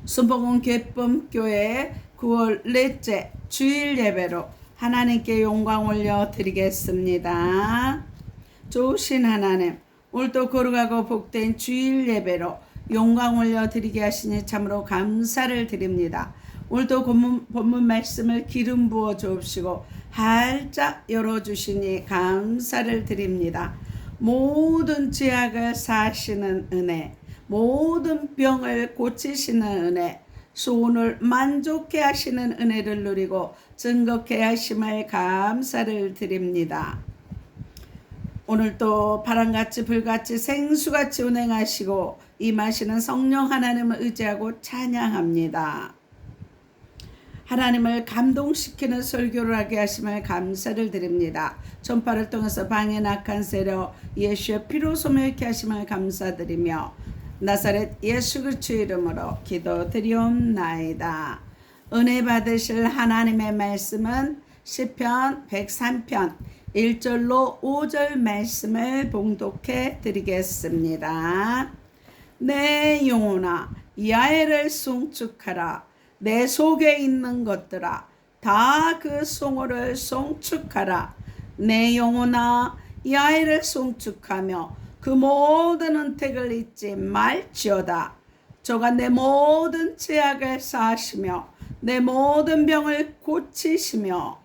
순복음 기쁨교회 9월 넷째 주일 예배로 하나님께 영광 올려 드리겠습니다. 좋으신 하나님, 오늘도 거룩하고 복된 주일 예배로 영광 올려 드리게 하시니 참으로 감사를 드립니다. 오늘도 본문 말씀을 기름 부어 주옵시고 활짝 열어주시니 감사를 드립니다. 모든 죄악을 사하시는 은혜, 모든 병을 고치시는 은혜, 소원을 만족해 하시는 은혜를 누리고 즐겁게 하심을 감사를 드립니다. 오늘도 바람같이 불같이 생수같이 운행하시고 임하시는 성령 하나님을 의지하고 찬양합니다. 하나님을 감동시키는 설교를 하게 하심을 감사를 드립니다. 전파를 통해서 방해 악한 세력 예수의 피로 소멸케 하심을 감사드리며 나사렛 예수 그리스도의 이름으로 기도드리옵나이다. 은혜 받으실 하나님의 말씀은 시편 103편 1절로 5절 말씀을 봉독해 드리겠습니다. 내 영혼아 야훼를 송축하라. 내 속에 있는 것들아 다 그 송호를 송축하라. 내 영혼아 야훼를 송축하며 그 모든 은택을 잊지 말지어다. 저가 내 모든 죄악을 사하시며 내 모든 병을 고치시며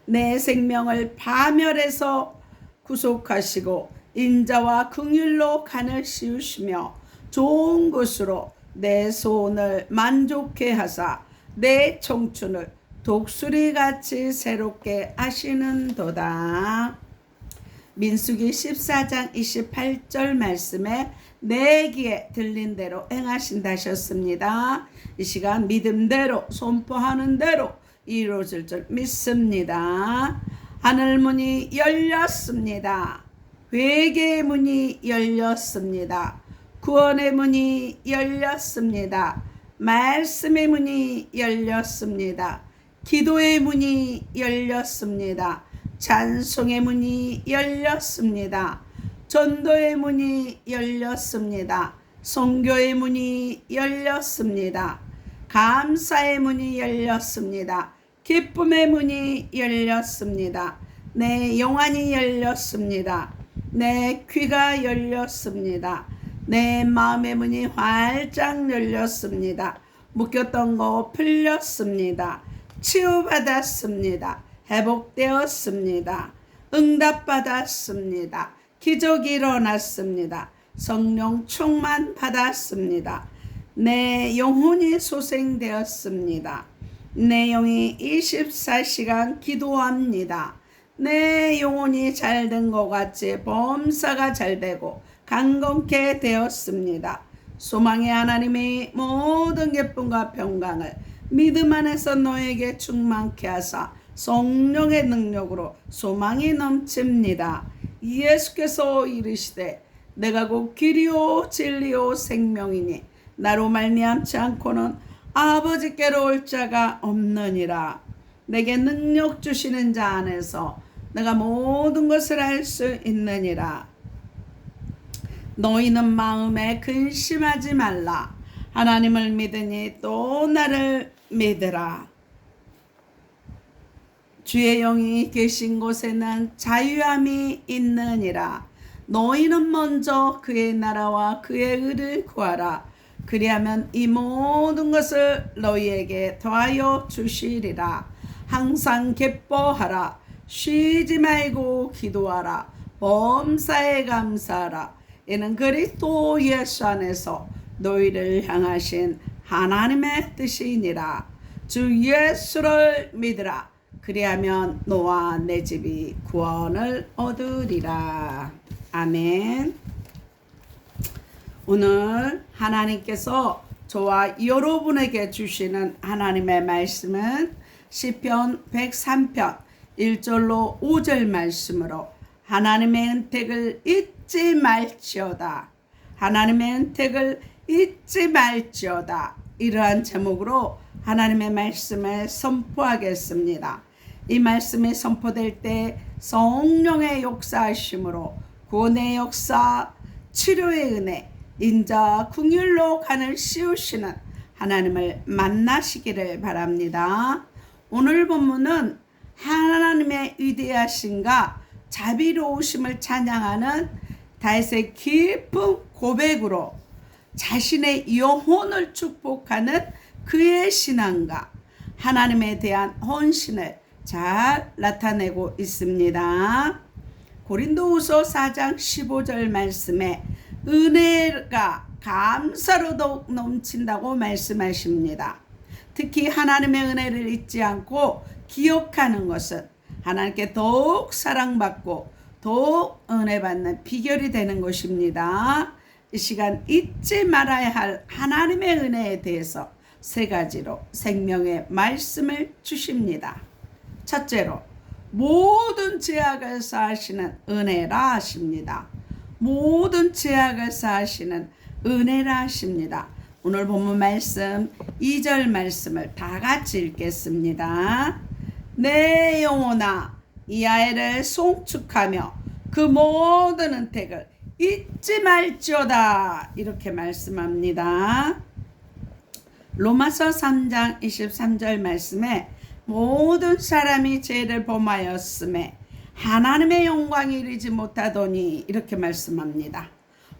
내 생명을 파멸해서 구속하시고 인자와 긍휼로 간을 씌우시며 좋은 것으로 내 소원을 만족해 하사 내 청춘을 독수리같이 새롭게 하시는도다. 민수기 14장 28절 말씀에 내 귀에 들린 대로 행하신다 하셨습니다. 이 시간 믿음대로 선포하는 대로 이루어질 줄 믿습니다. 하늘문이 열렸습니다. 회개의 문이 열렸습니다. 구원의 문이 열렸습니다. 말씀의 문이 열렸습니다. 기도의 문이 열렸습니다. 찬송의 문이 열렸습니다. 전도의 문이 열렸습니다. 선교의 문이 열렸습니다. 감사의 문이 열렸습니다. 기쁨의 문이 열렸습니다. 내 영안이 열렸습니다. 내 귀가 열렸습니다. 내 마음의 문이 활짝 열렸습니다. 묶였던 거 풀렸습니다. 치유받았습니다. 회복되었습니다. 응답받았습니다. 기적이 일어났습니다. 성령 충만 받았습니다. 내 영혼이 소생되었습니다. 내 영이 24시간 기도합니다. 내 영혼이 잘된 것 같이 범사가 잘되고 강건케 되었습니다. 소망의 하나님이 모든 기쁨과 평강을 믿음 안에서 너에게 충만케 하사 성령의 능력으로 소망이 넘칩니다. 예수께서 이르시되 내가 곧 길이요 진리요 생명이니 나로 말미암지 않고는 아버지께로 올 자가 없느니라. 내게 능력 주시는 자 안에서 내가 모든 것을 할 수 있느니라. 너희는 마음에 근심하지 말라. 하나님을 믿으니 또 나를 믿으라. 주의 영이 계신 곳에는 자유함이 있느니라. 너희는 먼저 그의 나라와 그의 의를 구하라. 그리하면 이 모든 것을 너희에게 더하여 주시리라. 항상 기뻐하라. 쉬지 말고 기도하라. 범사에 감사하라. 이는 그리스도 예수 안에서 너희를 향하신 하나님의 뜻이니라. 주 예수를 믿으라. 그리하면 너와 내 집이 구원을 얻으리라. 아멘. 오늘 하나님께서 저와 여러분에게 주시는 하나님의 말씀은 시편 103편 1절로 5절 말씀으로 하나님의 은택을 잊지 말지어다. 하나님의 은택을 잊지 말지어다. 이러한 제목으로 하나님의 말씀을 선포하겠습니다. 이 말씀이 선포될 때 성령의 역사하심으로 구원의 역사, 치료의 은혜, 인자 긍휼로 간을 씌우시는 하나님을 만나시기를 바랍니다. 오늘 본문은 하나님의 위대하심과 자비로우심을 찬양하는 다윗의 깊은 고백으로 자신의 영혼을 축복하는 그의 신앙과 하나님에 대한 헌신을 잘 나타내고 있습니다. 고린도후서 4장 15절 말씀에 은혜가 감사로 더욱 넘친다고 말씀하십니다. 특히 하나님의 은혜를 잊지 않고 기억하는 것은 하나님께 더욱 사랑받고 더욱 은혜받는 비결이 되는 것입니다. 이 시간 잊지 말아야 할 하나님의 은혜에 대해서 세 가지로 생명의 말씀을 주십니다. 첫째로 모든 죄악을 사하시는 은혜라 하십니다. 모든 죄악을 사하시는 은혜라 하십니다. 오늘 본문 말씀 2절 말씀을 다 같이 읽겠습니다. 내 영혼아 야훼를 송축하며 그 모든 은택을 잊지 말지어다 이렇게 말씀합니다. 로마서 3장 23절 말씀에 모든 사람이 죄를 범하였음에 하나님의 영광이 이르지 못하더니 이렇게 말씀합니다.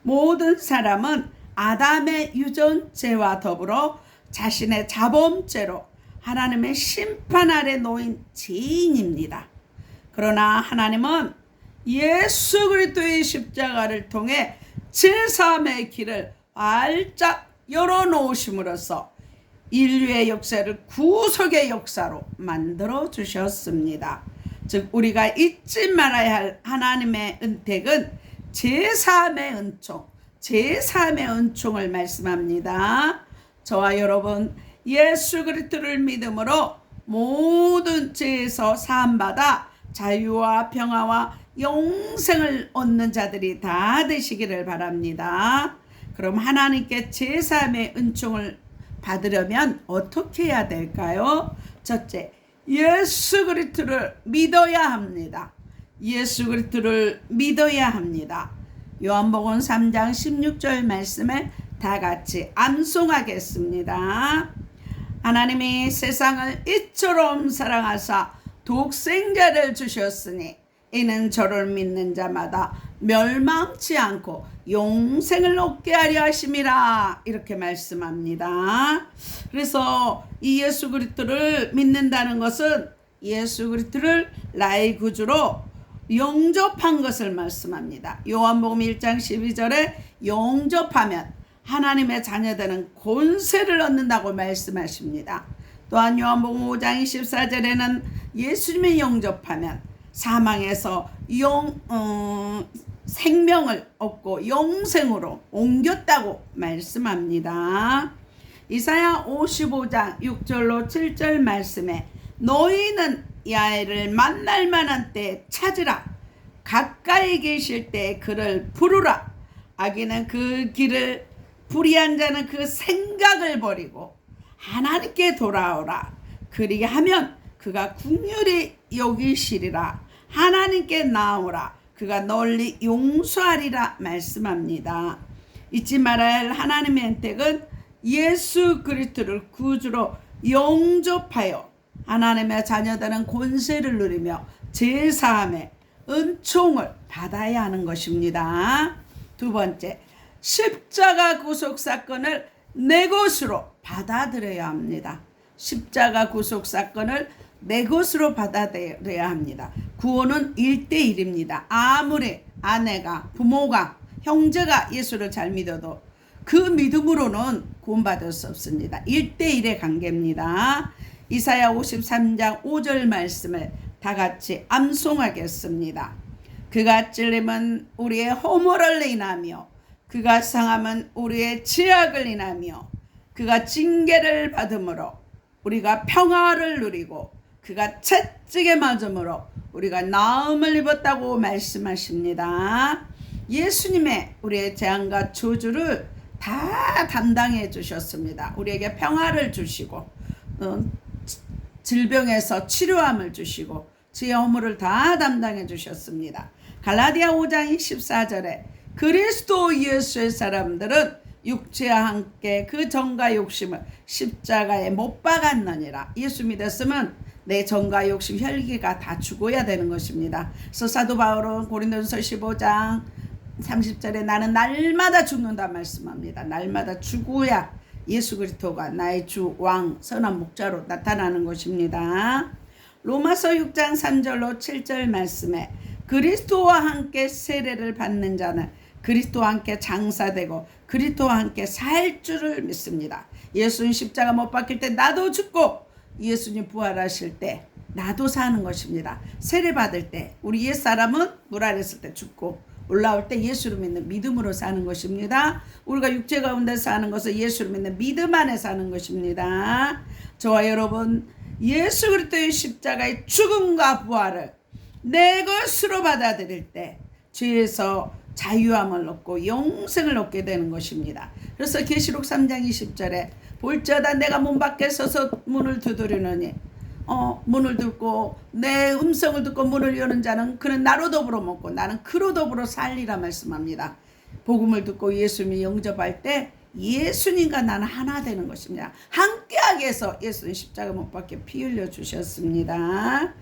모든 사람은 아담의 유전죄와 더불어 자신의 자범죄로 하나님의 심판 아래 놓인 죄인입니다. 그러나 하나님은 예수 그리스도의 십자가를 통해 제사함의 길을 활짝 열어놓으심으로써 인류의 역사를 구속의 역사로 만들어 주셨습니다. 즉 우리가 잊지 말아야 할 하나님의 은택은 제사함의 은총, 제사함의 은총을 말씀합니다. 저와 여러분 예수 그리스도를 믿음으로 모든 죄에서 사함받아 자유와 평화와 영생을 얻는 자들이 다 되시기를 바랍니다. 그럼 하나님께 제사함의 은총을 받으려면 어떻게 해야 될까요? 첫째, 예수 그리스도를 믿어야 합니다. 예수 그리스도를 믿어야 합니다. 요한복음 3장 16절 말씀을 다 같이 암송하겠습니다. 하나님이 세상을 이처럼 사랑하사 독생자를 주셨으니 이는 저를 믿는 자마다 멸망치 않고 영생을 얻게 하려 하심이라 이렇게 말씀합니다. 그래서 이 예수 그리스도를 믿는다는 것은 예수 그리스도를 나의 구주로 영접한 것을 말씀합니다. 요한복음 1장 12절에 영접하면 하나님의 자녀되는 권세를 얻는다고 말씀하십니다. 또한 요한복음 5장 24절에는 예수님의 영접하면 사망에서 생명을 얻고 영생으로 옮겼다고 말씀합니다. 이사야 55장 6절로 7절 말씀에 너희는 야훼를 만날 만한 때에 찾으라. 가까이 계실 때에 그를 부르라. 악인은 그 길을 불의한 자는 그 생각을 버리고 하나님께 돌아오라. 그리하면 그가 긍휼히 여기시리라. 하나님께 나오라. 그가 널리 용서하리라 말씀합니다. 잊지 말아야 할 하나님의 혜택은 예수 그리스도를 구주로 영접하여 하나님의 자녀되는 권세를 누리며 제사함의 은총을 받아야 하는 것입니다. 두 번째, 십자가 구속 사건을 내 것으로 받아들여야 합니다. 십자가 구속 사건을 내 것으로 받아들여야 합니다. 구원은 1대1입니다. 아무리 아내가, 부모가, 형제가 예수를 잘 믿어도 그 믿음으로는 구원받을 수 없습니다. 1대1의 관계입니다. 이사야 53장 5절 말씀을 다 같이 암송하겠습니다. 그가 찔림은 우리의 허물을 인하며 그가 상함은 우리의 죄악을 인하며 그가 징계를 받음으로 우리가 평화를 누리고 그가 채찍에 맞음으로 우리가 나음을 입었다고 말씀하십니다. 예수님의 우리의 재앙과 저주를 다 담당해 주셨습니다. 우리에게 평화를 주시고 질병에서 치료함을 주시고 죄의 허물을 다 담당해 주셨습니다. 갈라디아 5장 14절에 그리스도 예수의 사람들은 육체와 함께 그 정과 욕심을 십자가에 못 박았느니라. 예수 믿었으면 내 정과 욕심 혈기가 다 죽어야 되는 것입니다. 그래서 사도 바울은 고린도전서 15장 30절에 나는 날마다 죽는다 말씀합니다. 날마다 죽어야 예수 그리스도가 나의 주, 왕, 선한 목자로 나타나는 것입니다. 로마서 6장 3절로 7절 말씀에 그리스도와 함께 세례를 받는 자는 그리스도와 함께 장사되고 그리스도와 함께 살 줄을 믿습니다. 예수님 십자가 못 박힐 때 나도 죽고 예수님 부활하실 때 나도 사는 것입니다. 세례 받을 때 우리 옛사람은 물 아래 있을 때 죽고 올라올 때 예수를 믿는 믿음으로 사는 것입니다. 우리가 육체 가운데 사는 것은 예수를 믿는 믿음 안에 사는 것입니다. 저와 여러분 예수 그리스도의 십자가의 죽음과 부활을 내 것으로 받아들일 때 죄에서 자유함을 얻고 영생을 얻게 되는 것입니다. 그래서 계시록 3장 20절에 볼지어다 내가 문 밖에 서서 문을 두드리느니 문을 듣고 내 음성을 듣고 문을 여는 자는 그는 나로 더불어 먹고 나는 그로 더불어 살리라 말씀합니다. 복음을 듣고 예수님이 영접할 때 예수님과 나는 하나 되는 것입니다. 함께하게 해서 예수님 십자가 못 박혀 피 흘려 주셨습니다.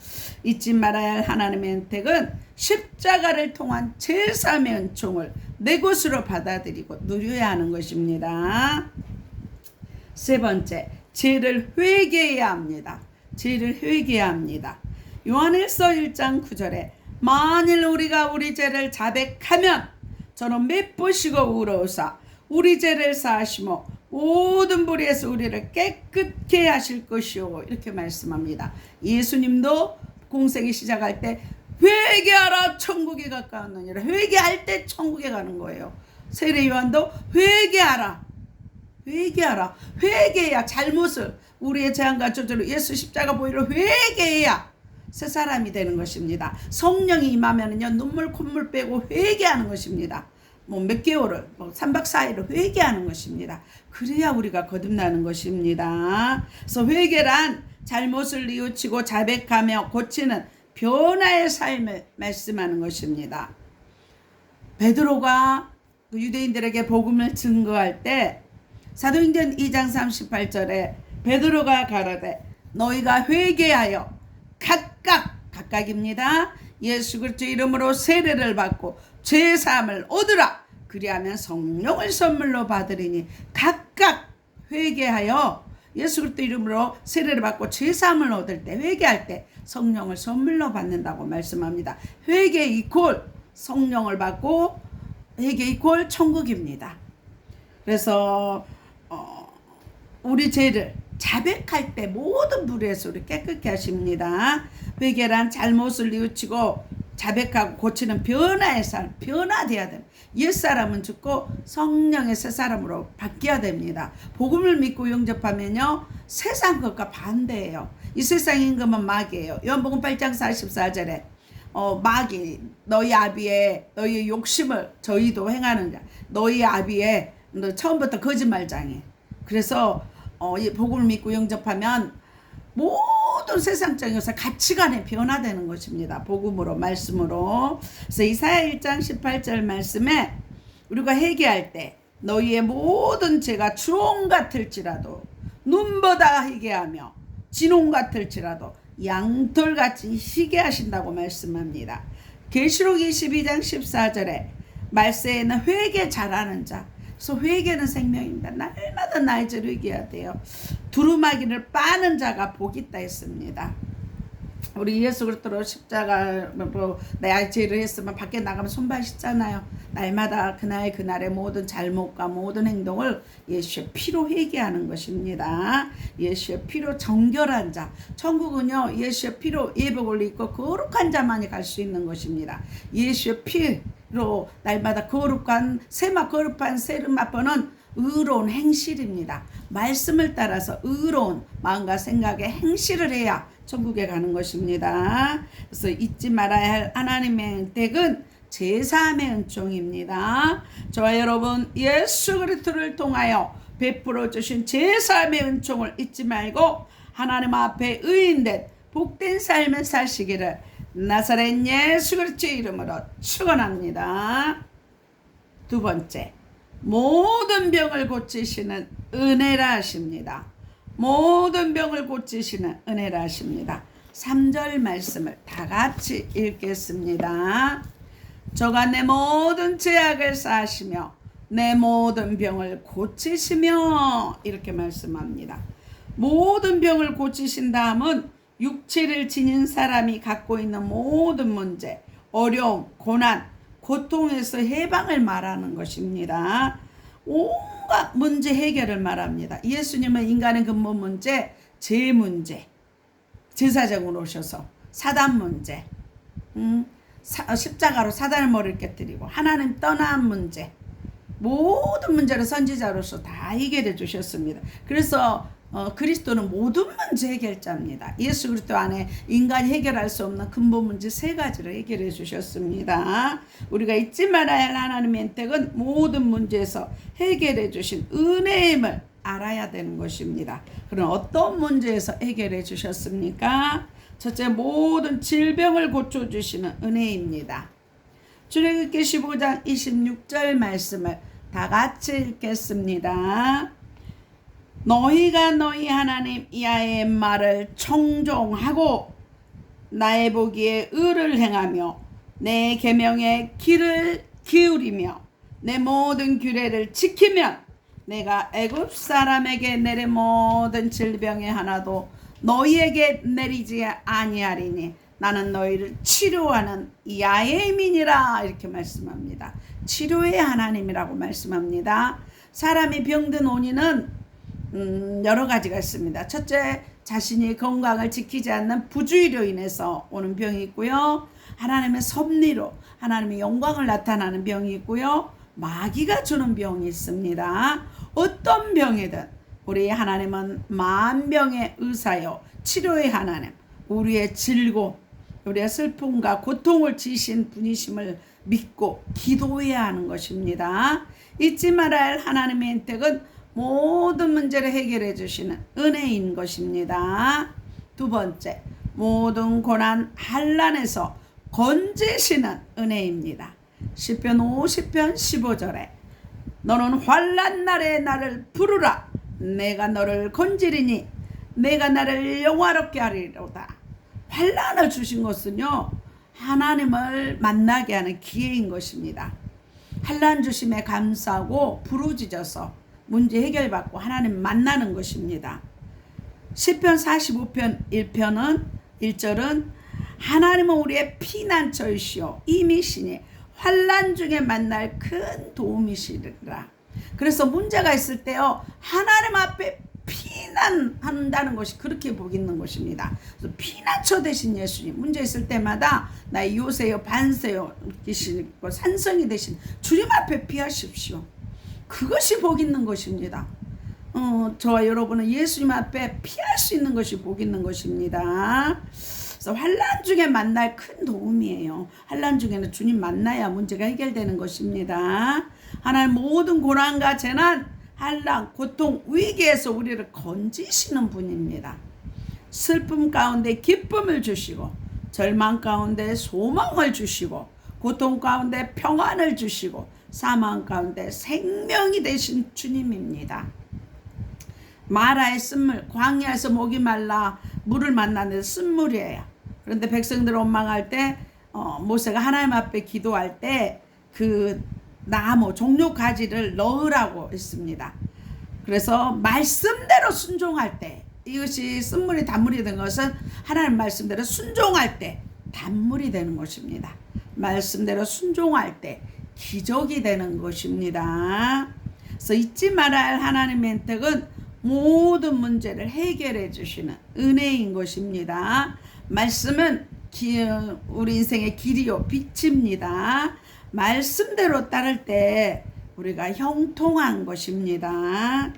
잊지 말아야 할 하나님의 혜택은 십자가를 통한 제3의 은총을 내 것으로 받아들이고 누려야 하는 것입니다. 세 번째, 죄를 회개해야 합니다. 죄를 회개해야 합니다. 요한일서 1장 9절에 만일 우리가 우리 죄를 자백하면 저는 맵보시고 우러우사 우리 죄를 사하시며 모든 불의에서 우리를 깨끗게 하실 것이요 이렇게 말씀합니다. 예수님도 공생이 시작할 때 회개하라 천국이 가까웠느니라. 회개할 때 천국에 가는 거예요. 세례 요한도 회개하라. 회개해야 잘못을 우리의 죄악과 저주로 예수 십자가 보혈로 회개해야 새 사람이 되는 것입니다. 성령이 임하면은요 눈물 콧물 빼고 회개하는 것입니다. 몇 개월을 3박 4일을 회개하는 것입니다. 그래야 우리가 거듭나는 것입니다. 그래서 회개란 잘못을 뉘우치고 자백하며 고치는 변화의 삶을 말씀하는 것입니다. 베드로가 유대인들에게 복음을 증거할 때 사도행전 2장 38절에 베드로가 가라되 너희가 회개하여 각각입니다. 예수 그리스도 이름으로 세례를 받고 죄사함을 얻으라. 그리하면 성령을 선물로 받으리니 각각 회개하여 예수 그리스도 이름으로 세례를 받고 죄사함을 얻을 때 회개할 때 성령을 선물로 받는다고 말씀합니다. 회개 이퀄 성령을 받고 회개 이퀄 천국입니다. 그래서 우리 죄를 자백할 때 모든 불의에서 우리 깨끗게 하십니다. 회개란 잘못을 뉘우치고 자백하고 고치는 변화의 삶, 변화돼야 됩니다. 옛사람은 죽고 성령의 새 사람으로 바뀌어야 됩니다. 복음을 믿고 영접하면요 세상 것과 반대예요. 이 세상 임금은 마귀예요. 요한복음 8장 44절에 마귀 너희 아비의 너희 욕심을 저희도 행하는 자 너희 아비의 너 처음부터 거짓말장애. 그래서 이 복음을 믿고 영접하면 모든 세상적인 것을 가치관에 변화되는 것입니다. 복음으로 말씀으로. 그래서 이사야 1장 18절 말씀에 우리가 회개할 때 너희의 모든 죄가 주홍 같을지라도 눈보다 희게하며 진홍 같을지라도 양털같이 희게 하신다고 말씀합니다. 계시록 22장 14절에 말세에는 회개 잘하는 자. 그래서 회개는 생명입니다. 날마다 나의 죄를 회개해야 돼요. 두루마기를 빠는 자가 복이 있다 했습니다. 우리 예수 그리스도로 십자가로 내 죄를 했으면 밖에 나가면 손발 씻잖아요. 날마다 그날의 모든 잘못과 모든 행동을 예수의 피로 회개하는 것입니다. 예수의 피로 정결한 자. 천국은요 예수의 피로 예복을 입고 거룩한 자만이 갈 수 있는 것입니다. 예수의 피로 날마다 거룩한 거룩한 세를 맛보는 의로운 행실입니다. 말씀을 따라서 의로운 마음과 생각에 행실을 해야 천국에 가는 것입니다. 그래서 잊지 말아야 할 하나님의 혜택은 제3의 은총입니다. 저와 여러분 예수 그리스도를 통하여 베풀어 주신 제3의 은총을 잊지 말고 하나님 앞에 의인된 복된 삶을 사시기를 나사렛 예수 그리스도의 이름으로 축원합니다. 두 번째, 모든 병을 고치시는 은혜라 하십니다. 모든 병을 고치시는 은혜라 하십니다. 3절 말씀을 다 같이 읽겠습니다. 저가 내 모든 죄악을 사하시며 내 모든 병을 고치시며 이렇게 말씀합니다. 모든 병을 고치신 다음은 육체를 지닌 사람이 갖고 있는 모든 문제, 어려움, 고난, 고통에서 해방을 말하는 것입니다. 온갖 문제 해결을 말합니다. 예수님은 인간의 근본 문제, 죄 문제, 제사장으로 오셔서 사단 문제, 십자가로 사단의 머리를 깨뜨리고 하나님 떠난 문제, 모든 문제를 선지자로서 다 해결해 주셨습니다. 그래서 그리스도는 모든 문제 해결자입니다. 예수 그리스도 안에 인간이 해결할 수 없는 근본 문제 3가지를 해결해 주셨습니다. 우리가 잊지 말아야 할 하나님의 혜택은 모든 문제에서 해결해 주신 은혜임을 알아야 되는 것입니다. 그럼 어떤 문제에서 해결해 주셨습니까? 첫째, 모든 질병을 고쳐주시는 은혜입니다. 출애굽기 15장 26절 말씀을 다 같이 읽겠습니다. 너희가 너희 하나님 야훼의 말을 청종하고 나의 보기에 의를 행하며 내 계명에 귀를 기울이며 내 모든 규례를 지키면 내가 애굽 사람에게 내린 모든 질병의 하나도 너희에게 내리지 아니하리니 나는 너희를 치료하는 야훼민이라 이렇게 말씀합니다. 치료의 하나님이라고 말씀합니다. 사람이 병든 원인은 여러 가지가 있습니다. 첫째, 자신이 건강을 지키지 않는 부주의로 인해서 오는 병이 있고요. 하나님의 섭리로 하나님의 영광을 나타나는 병이 있고요. 마귀가 주는 병이 있습니다. 어떤 병이든 우리 하나님은 만병의 의사요 치료의 하나님, 우리의 즐거움, 우리의 슬픔과 고통을 지신 분이심을 믿고 기도해야 하는 것입니다. 잊지 말아야 할 하나님의 혜택은 모든 문제를 해결해 주시는 은혜인 것입니다. 두 번째, 모든 고난 환난에서 건지시는 은혜입니다. 시편 50편 15절에 너는 환난 날에 나를 부르라 내가 너를 건지리니 내가 나를 영화롭게 하리로다. 환난을 주신 것은요 하나님을 만나게 하는 기회인 것입니다. 환난 주심에 감사하고 부르짖어서 문제 해결받고 하나님 만나는 것입니다. 시편 45편 1절은 하나님은 우리의 피난처이시오 임이시니 환난 중에 만날 큰 도움이시리라. 그래서 문제가 있을 때요 하나님 앞에 피난한다는 것이 그렇게 복 있는 것입니다. 그래서 피난처 되신 예수님, 문제 있을 때마다 나의 요새요 반세요 계시고 산성이 되신 주님 앞에 피하십시오. 그것이 복 있는 것입니다. 저와 여러분은 예수님 앞에 피할 수 있는 것이 복 있는 것입니다. 그래서 환난 중에 만날 큰 도움이에요. 환난 중에는 주님 만나야 문제가 해결되는 것입니다. 하나님 모든 고난과 재난, 환난, 고통, 위기에서 우리를 건지시는 분입니다. 슬픔 가운데 기쁨을 주시고 절망 가운데 소망을 주시고 고통 가운데 평안을 주시고 사망 가운데 생명이 되신 주님입니다. 마라의 쓴물, 광야에서 목이 말라 물을 만나는 쓴물이에요. 그런데 백성들 원망할 때 모세가 하나님 앞에 기도할 때 그 나무 종려 가지를 넣으라고 했습니다. 그래서 말씀대로 순종할 때 이것이 쓴물이 단물이 된 것은 하나님 말씀대로 순종할 때 단물이 되는 것입니다. 말씀대로 순종할 때 기적이 되는 것입니다. 그래서 잊지 말아야 할 하나님의 혜택은 모든 문제를 해결해 주시는 은혜인 것입니다. 말씀은 우리 인생의 길이요 빛입니다. 말씀대로 따를 때 우리가 형통한 것입니다.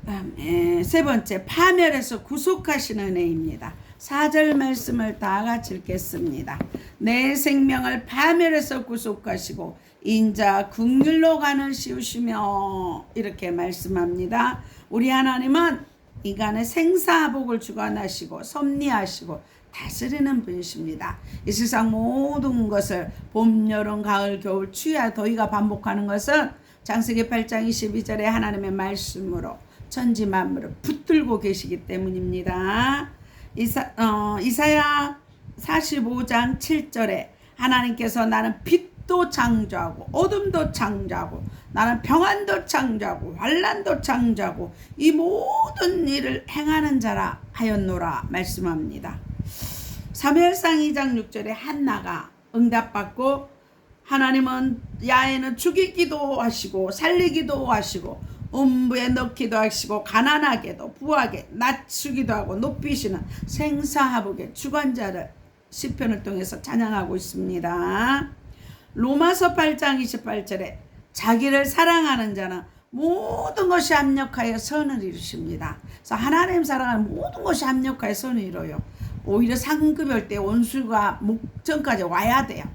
다음에 세 번째, 파멸에서 구속하시는 은혜입니다. 4절 말씀을 다 같이 읽겠습니다. 내 생명을 파멸에서 구속하시고 인자 긍휼로 간을 씌우시며 이렇게 말씀합니다. 우리 하나님은 인간의 생사복을 주관하시고 섭리하시고 다스리는 분이십니다. 이 세상 모든 것을 봄, 여름, 가을, 겨울, 추위와 더위가 반복하는 것은 창세기 8장 22절에 하나님의 말씀으로 천지 만물을 붙들고 계시기 때문입니다. 이사야 45장 7절에 하나님께서 나는 빛도 창조하고 어둠도 창조하고 나는 평안도 창조하고 환난도 창조하고 이 모든 일을 행하는 자라 하였노라 말씀합니다. 사무엘상 2장 6절에 한나가 응답받고 하나님은 야에는 죽이기도 하시고 살리기도 하시고 음부에 넣기도 하시고 가난하게도 부하게 낮추기도 하고 높이시는 생사하복의 주관자를 시편을 통해서 찬양하고 있습니다. 로마서 8장 28절에 자기를 사랑하는 자는 모든 것이 합력하여 선을 이루십니다. 그래서 하나님 사랑하는 모든 것이 합력하여 선을 이루어요. 오히려 상급이 올 때 원수가 목전까지 와야 돼요.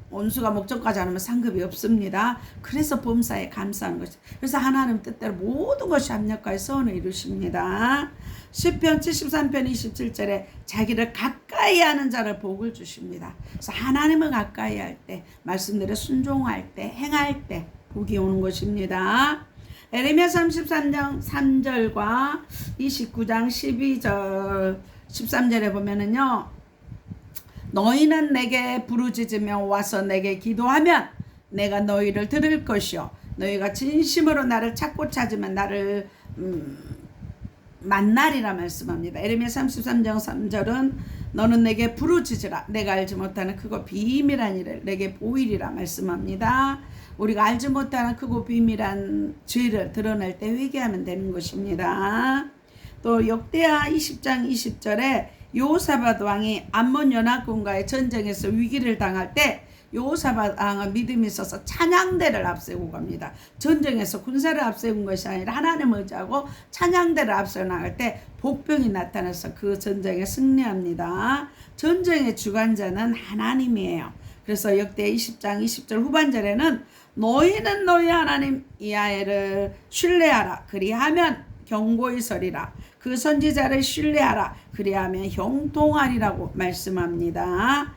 원수가 목전까지 안 오면 상급이 없습니다. 그래서 범사에 감사하는 것이. 그래서 하나님 뜻대로 모든 것이 합력하여 선을 이루십니다. 시편 73편 27절에 자기를 가까이 하는 자를 복을 주십니다. 그래서 하나님을 가까이 할 때, 말씀대로 순종할 때, 행할 때 복이 오는 것입니다. 에레미야 33장 3절과 29장 12절 13절에 보면은요, 너희는 내게 부르짖으며 와서 내게 기도하면 내가 너희를 들을 것이요 너희가 진심으로 나를 찾고 찾으면 나를 만나리라 말씀합니다. 에레미야 33장 3절은 너는 내게 부르짖으라 내가 알지 못하는 크고 비밀한 일을 내게 보이리라 말씀합니다. 우리가 알지 못하는 크고 비밀한 죄를 드러낼 때 회개하면 되는 것입니다. 또 역대하 20장 20절에 여호사밧 왕이 암몬 연합군과의 전쟁에서 위기를 당할 때 여호사밧 왕은 믿음이 있어서 찬양대를 앞세우고 갑니다. 전쟁에서 군사를 앞세운 것이 아니라 하나님을 의지하고 찬양대를 앞세워 나갈 때 복병이 나타나서 그 전쟁에 승리합니다. 전쟁의 주관자는 하나님이에요. 그래서 역대 20장 20절 후반절에는 너희는 너희 하나님 야훼를 신뢰하라 그리하면 경고히 서리라 그 선지자를 신뢰하라 그리하면 형통하리라고 말씀합니다.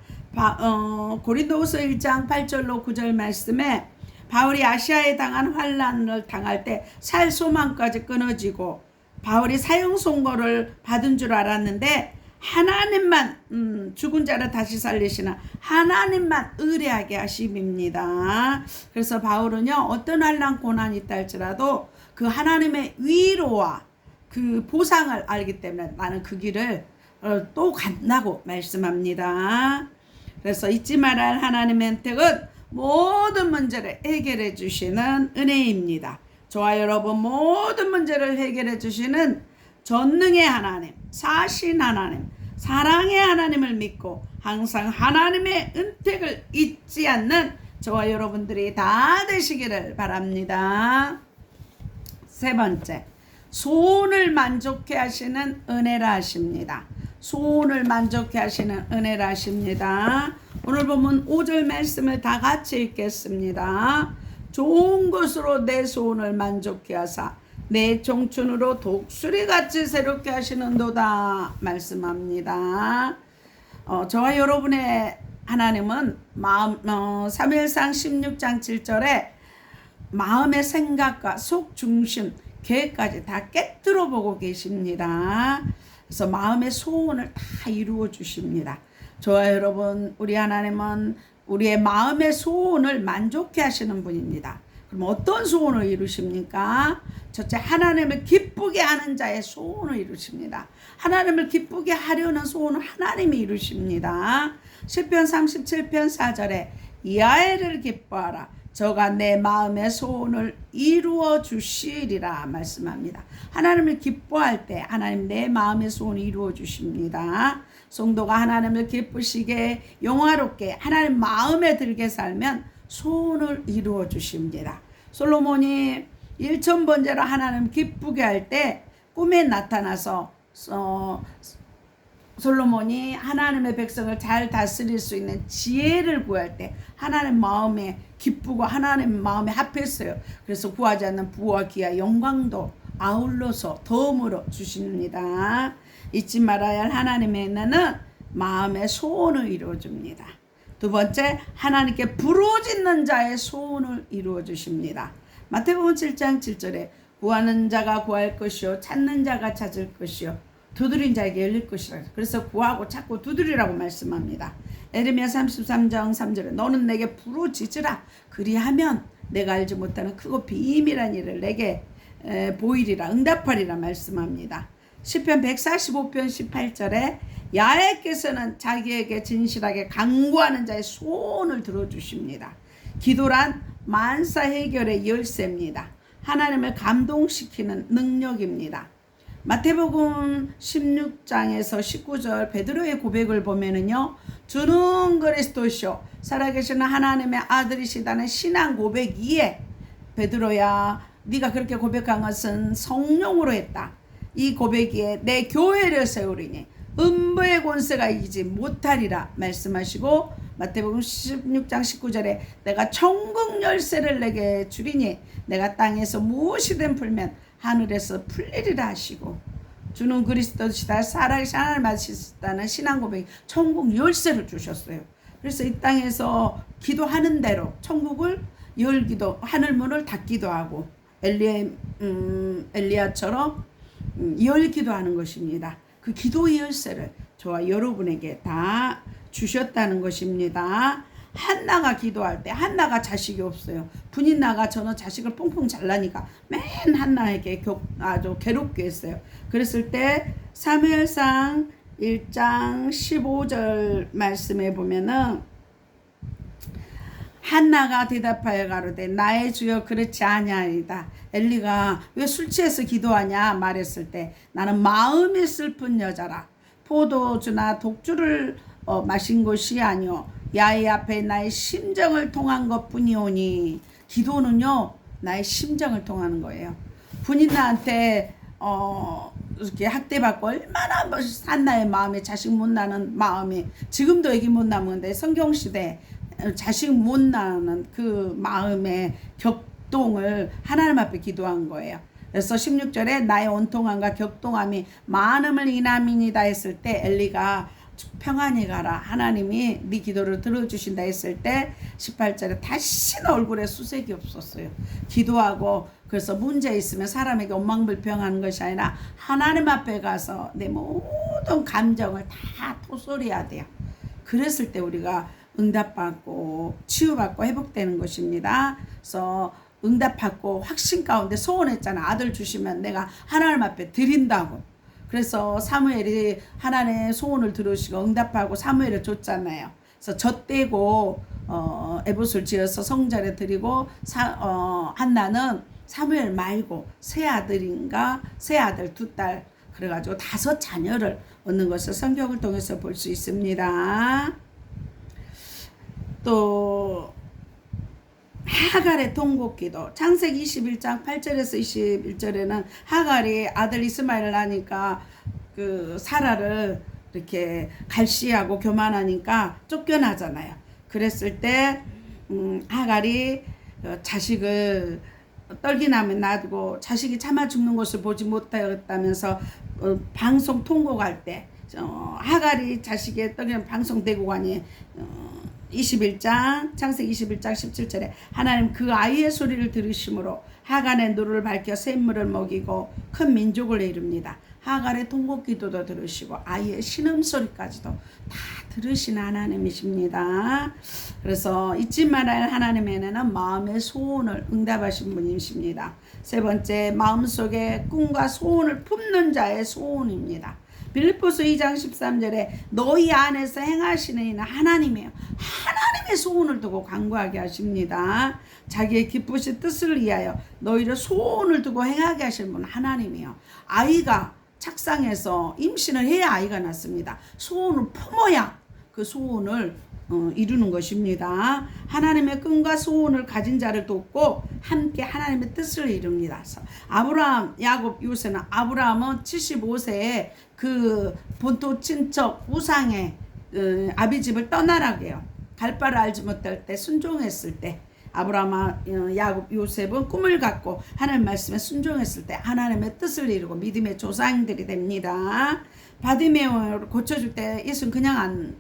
고린도후서 1장 8절로 9절 말씀에 바울이 아시아에 당한 환난을 당할 때 살 소망까지 끊어지고 바울이 사형 선고를 받은 줄 알았는데 하나님만 죽은 자를 다시 살리시는 하나님만 의뢰하게 하심입니다. 그래서 바울은요 어떤 환난 고난이 있다 할지라도 그 하나님의 위로와 그 보상을 알기 때문에 나는 그 길을 또 간다고 말씀합니다. 그래서 잊지 말아야 할 하나님의 혜택은 모든 문제를 해결해 주시는 은혜입니다. 저와 여러분 모든 문제를 해결해 주시는 전능의 하나님, 사신 하나님, 사랑의 하나님을 믿고 항상 하나님의 은택을 잊지 않는 저와 여러분들이 다 되시기를 바랍니다. 세 번째, 소원을 만족해 하시는 은혜라 하십니다. 소원을 만족해 하시는 은혜라 하십니다. 오늘 보면 5절 말씀을 다 같이 읽겠습니다. 좋은 것으로 내 소원을 만족해 하사 내 청춘으로 독수리같이 새롭게 하시는도다 말씀합니다. 저와 여러분의 하나님은 사무엘상 16장 7절에 마음의 생각과 속 중심 계획까지 다 깨뜨려 보고 계십니다. 그래서 마음의 소원을 다 이루어 주십니다. 저와 여러분 우리 하나님은 우리의 마음의 소원을 만족해 하시는 분입니다. 그럼 어떤 소원을 이루십니까? 첫째, 하나님을 기쁘게 하는 자의 소원을 이루십니다. 하나님을 기쁘게 하려는 소원을 하나님이 이루십니다. 시편 37편 4절에 야훼를 기뻐하라 저가 내 마음의 소원을 이루어 주시리라 말씀합니다. 하나님을 기뻐할 때 하나님 내 마음의 소원을 이루어 주십니다. 성도가 하나님을 기쁘시게 영화롭게 하나님 마음에 들게 살면 소원을 이루어 주십니다. 솔로몬이 1000번째로 하나님 기쁘게 할 때 꿈에 나타나서 솔로몬이 하나님의 백성을 잘 다스릴 수 있는 지혜를 구할 때 하나님 마음에 기쁘고 하나님 마음에 합했어요. 그래서 구하지 않는 부와 기와 영광도 아울러서 덤으로 주십니다. 잊지 말아야 할 하나님의 은혜는 마음의 소원을 이루어줍니다. 두 번째, 하나님께 부르짖는 자의 소원을 이루어주십니다. 마태복음 7장 7절에 구하는 자가 구할 것이요 찾는 자가 찾을 것이요 두드린 자에게 열릴 것이라. 그래서 구하고 찾고 두드리라고 말씀합니다. 에레미야 33장 3절에 너는 내게 부르짖으라. 그리하면 내가 알지 못하는 크고 비밀한 일을 내게 보이리라. 응답하리라 말씀합니다. 시편 145편 18절에 야훼께서는 자기에게 진실하게 간구하는 자의 소원을 들어주십니다. 기도란 만사 해결의 열쇠입니다. 하나님을 감동시키는 능력입니다. 마태복음 16장에서 19절 베드로의 고백을 보면은요, 주는 그리스도시요 살아계시는 하나님의 아들이시다는 신앙 고백 이에 베드로야 네가 그렇게 고백한 것은 성령으로 했다. 이 고백에 내 교회를 세우리니 음부의 권세가 이기지 못하리라 말씀하시고, 마태복음 16장 19절에 내가 천국 열쇠를 내게 주리니 내가 땅에서 무엇이든 풀면 하늘에서 풀리리라 하시고, 주는 그리스도시다 살아계신 하나님 아시다는 신앙 고백 천국 열쇠를 주셨어요. 그래서 이 땅에서 기도하는 대로 천국을 열기도, 하늘문을 닫기도 하고 엘리야처럼 열기도 하는 것입니다. 그 기도의 열쇠를 저와 여러분에게 다 주셨다는 것입니다. 한나가 기도할 때, 한나가 자식이 없어요. 분인나가 저는 자식을 퐁퐁 잘라니까 맨 한나에게 아주 괴롭게 했어요. 그랬을 때 사무엘상 1장 15절 말씀에 보면은 한나가 대답하여 가로되 나의 주여 그렇지 아니하리이다. 엘리가 왜 술 취해서 기도하냐 말했을 때 나는 마음이 슬픈 여자라. 포도주나 독주를 마신 것이 아니오 야훼 앞에 나의 심정을 통한 것뿐이오니. 기도는요 나의 심정을 통하는 거예요. 분인나한테 이렇게 학대받고 얼마나 한나의 마음에 자식 못 낳는 마음이, 지금도 애기 못 낳는데 성경시대 자식 못 낳는 그 마음의 격동을 하나님 앞에 기도한 거예요. 그래서 16절에 나의 온통함과 격동함이 많음을 인함이니이다 했을 때 엘리가 평안히 가라, 하나님이 네 기도를 들어주신다 했을 때 18절에 다시는 얼굴에 수색이 없었어요. 기도하고 그래서 문제 있으면 사람에게 원망불평하는 것이 아니라 하나님 앞에 가서 내 모든 감정을 다 토설해야 돼요. 그랬을 때 우리가 응답받고 치유받고 회복되는 것입니다. 그래서 응답받고 확신 가운데 소원했잖아. 아들 주시면 내가 하나님 앞에 드린다고. 그래서 사무엘이 하나님의 소원을 들으시고 응답하고 사무엘을 줬잖아요. 그래서 젖대고 에봇을 지어서 성전에 드리고 한나는 사무엘 말고 세 아들인가 세 아들 두 딸 그래가지고 5 자녀를 얻는 것을 성경을 통해서 볼 수 있습니다. 또 하갈의 통곡기도 창세기 21장 8절에서 21절에는 하갈이 아들 이스마엘을 낳으니까 그 사라를 이렇게 갈시하고 교만하니까 쫓겨나잖아요. 그랬을 때 하갈이 자식을 떨기나면 놔두고 자식이 차마 죽는 것을 보지 못하였다면서 방송 통곡할 때 하갈이 자식의 떨기는 방송되고 가니 21장 창세기 21장 17절에 하나님 그 아이의 소리를 들으심으로 하갈의 눈을 밝혀 샘물을 먹이고 큰 민족을 이룹니다. 하갈의 통곡기도도 들으시고 아이의 신음소리까지도 다 들으신 하나님이십니다. 그래서 잊지 말아야 할 하나님에게는 마음의 소원을 응답하신 분이십니다. 세 번째, 마음속에 꿈과 소원을 품는 자의 소원입니다. 빌립보서 2장 13절에 너희 안에서 행하시는 이는 하나님이에요. 하나님의 소원을 두고 간구하게 하십니다. 자기의 기쁘신 뜻을 위하여 너희를 소원을 두고 행하게 하시는 분은 하나님이에요. 아이가 착상해서 임신을 해야 아이가 낳습니다. 소원을 품어야 그 소원을 이루는 것입니다. 하나님의 꿈과 소원을 가진 자를 돕고 함께 하나님의 뜻을 이룹니다. 아브라함, 야곱, 요셉은 아브라함은 75세에 그 본토 친척 우상의 아비 집을 떠나라고 해요. 갈 바를 알지 못할 때 순종했을 때 아브라함, 야곱, 요셉은 꿈을 갖고 하나님 말씀에 순종했을 때 하나님의 뜻을 이루고 믿음의 조상들이 됩니다. 바디메오를 고쳐줄 때 예수는 그냥 안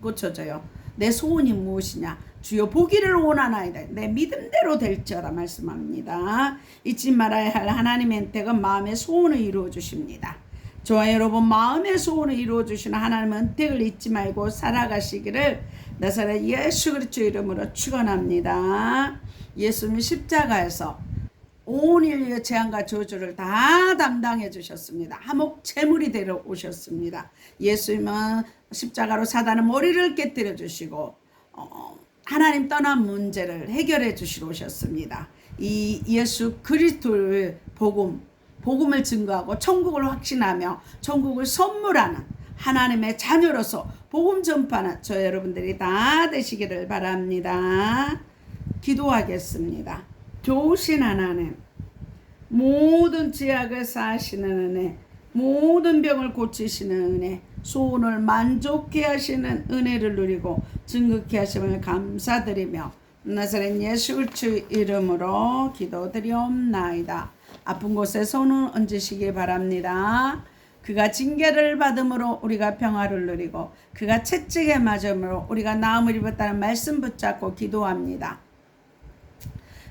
고쳐줘요. 내 소원이 무엇이냐? 주여 보기를 원하나이다. 내 믿음대로 될지어다 말씀합니다. 잊지 말아야 할 하나님의 은택은 마음의 소원을 이루어 주십니다. 저와 여러분, 마음의 소원을 이루어 주시는 하나님의 은택을 잊지 말고 살아가시기를 나사렛 예수 그리스도 이름으로 축원합니다. 예수님이 십자가에서 온 인류의 재앙과 저주를 다 담당해 주셨습니다. 화목 제물이 되어 오셨습니다. 예수님은 십자가로 사단의 머리를 깨뜨려 주시고 하나님 떠난 문제를 해결해 주시러 오셨습니다. 이 예수 그리스도의 복음을 증거하고 천국을 확신하며 천국을 선물하는 하나님의 자녀로서 복음 전파는 저 여러분들이 다 되시기를 바랍니다. 기도하겠습니다. 좋으신 하나님, 모든 죄악을 사하시는 은혜, 모든 병을 고치시는 은혜, 소원을 만족케 하시는 은혜를 누리고 증거케 하심을 감사드리며 나사렛 예수 그리스도 이름으로 기도드리옵나이다. 아픈 곳에 손을 얹으시기 바랍니다. 그가 징계를 받음으로 우리가 평화를 누리고 그가 채찍에 맞음으로 우리가 나음을 입었다는 말씀 붙잡고 기도합니다.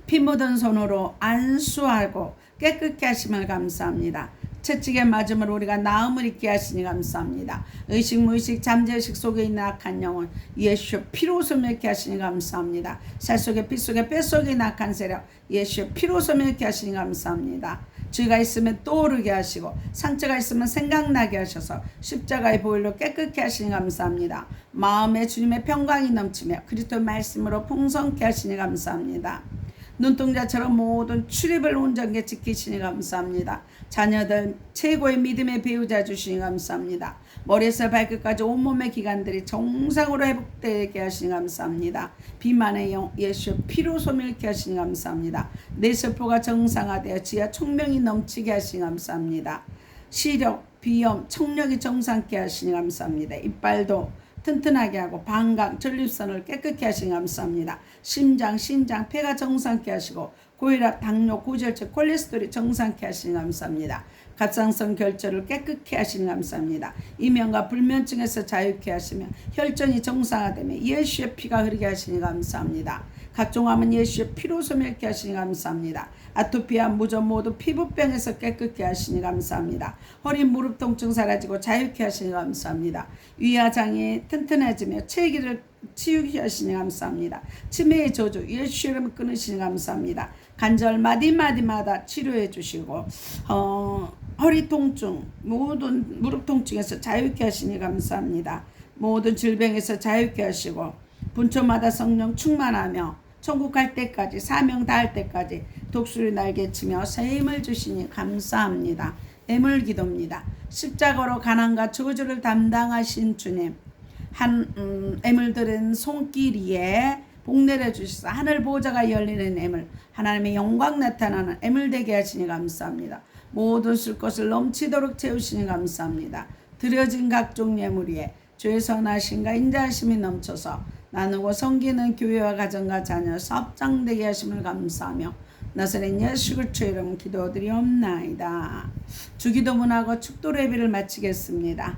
피 묻은 손으로 안수하고 깨끗게 하심을 감사합니다. 채찍에 맞음으로 우리가 나음을 입게 하시니 감사합니다. 의식 무의식 잠재의식 속에 있는 악한 영혼 예수의 피로 소멸케 하시니 감사합니다. 살 속에 피 속에 뼈 속에 있는 악한 세력 예수의 피로 소멸케 하시니 감사합니다. 죄가 있으면 떠오르게 하시고 상처가 있으면 생각나게 하셔서 십자가의 보혈로 깨끗게 하시니 감사합니다. 마음에 주님의 평강이 넘치며 그리스도의 말씀으로 풍성케 하시니 감사합니다. 눈동자처럼 모든 출입을 온전하게 지키시니 감사합니다. 자녀들 최고의 믿음의 배우자 주시니 감사합니다. 머리에서 발끝까지 온몸의 기관들이 정상으로 회복되게 하시니 감사합니다. 비만의 영 예수의 피로 소멸케 하시니 감사합니다. 뇌세포가 정상화되어 지하 총명이 넘치게 하시니 감사합니다. 시력, 비염, 청력이 정상케 하시니 감사합니다. 이빨도 튼튼하게 하고 방광, 전립선을 깨끗게 하시니 감사합니다. 심장, 신장, 폐가 정상케 하시고 고혈압, 당뇨, 고지혈증, 콜레스테롤이 정상케 하시니 감사합니다. 갑상선 결절을 깨끗게 하시니 감사합니다. 이면과 불면증에서 자유케 하시며 혈전이 정상화되며 예수의 피가 흐르게 하시니 감사합니다. 각종 암은 예수의 피로 소멸케 하시니 감사합니다. 아토피와 무전 모두 피부병에서 깨끗게 하시니 감사합니다. 허리 무릎 통증 사라지고 자유케 하시니 감사합니다. 위아장이 튼튼해지며 체기를 치유케 하시니 감사합니다. 치매의 저주 예수 이름 끊으시니 감사합니다. 관절 마디마디마다 치료해 주시고 허리 통증 모든 무릎 통증에서 자유케 하시니 감사합니다. 모든 질병에서 자유케 하시고 분초마다 성령 충만하며 천국 갈 때까지 사명 다할 때까지 독수리 날개치며 새 힘을 주시니 감사합니다. 애물 기도입니다. 십자가로 가난과 저주를 담당하신 주님 애물들은 손길 위에 복 내려주셔서 하늘 보좌가 열리는 애물 하나님의 영광 나타나는 애물 되게 하시니 감사합니다. 모든 쓸 것을 넘치도록 채우시니 감사합니다. 드려진 각종 예물 위에 주의 선하심과 인자하심이 넘쳐서 나누고 섬기는 교회와 가정과 자녀 사업장되게 하심을 감사하며 나사렛 예수 그리스도 이름 기도드리옵나이다. 주기도문하고 축도 예배를 마치겠습니다.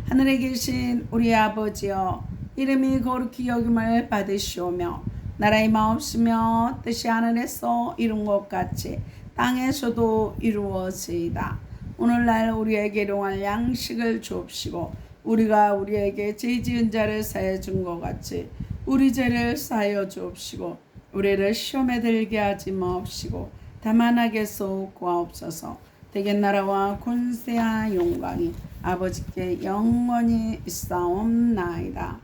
하늘에 계신 우리 아버지여 이름이 거룩히 여김을 받으시오며 나라의 마옵시며 뜻이 하늘에서 이룬 것 같이 땅에서도 이루어지이다. 오늘날 우리에게 일용할 양식을 주옵시고 우리가 우리에게 죄 지은 자를 사하여 준 것 같이 우리 죄를 사하여 주옵시고 우리를 시험에 들게 하지 마옵시고 다만 악에서 구하옵소서. 대개 나라와 권세와 영광이 아버지께 영원히 있사옵나이다.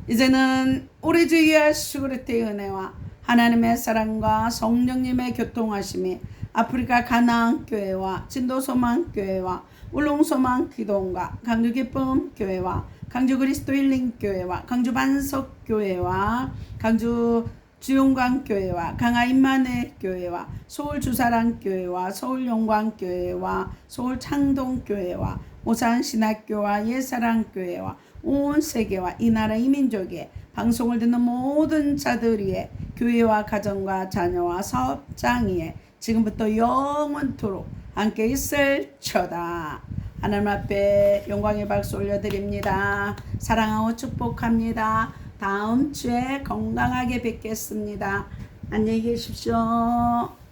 이제는 우리 주 예수 그리스도의 은혜와 하나님의 사랑과 성령님의 교통하심이 아프리카 가나안 교회와 진도 소망 교회와 울릉 소망 기도원과 강주 기쁨 교회와 강주 그리스도 힐링 교회와 강주 반석 교회와 강주 주용광 교회와 강화 임마누엘 교회와 서울 주사랑 교회와 서울 영광 교회와 서울 창동 교회와 오산 신학교와 예사랑 교회와 온 세계와 이 나라 이민족의 방송을 듣는 모든 자들 위에 교회와 가정과 자녀와 사업장 위에 지금부터 영원토록 함께 있을처다. 하나님 앞에 영광의 박수 올려드립니다. 사랑하고 축복합니다. 다음 주에 건강하게 뵙겠습니다. 안녕히 계십시오.